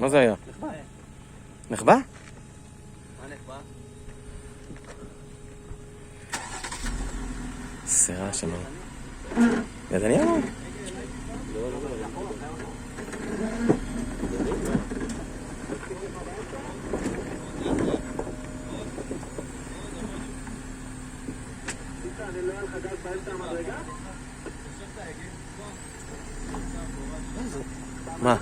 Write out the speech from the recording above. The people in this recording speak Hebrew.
מה זה היה? נחבא? מה נחבא? סירה שלנו. ידני אמר? מה?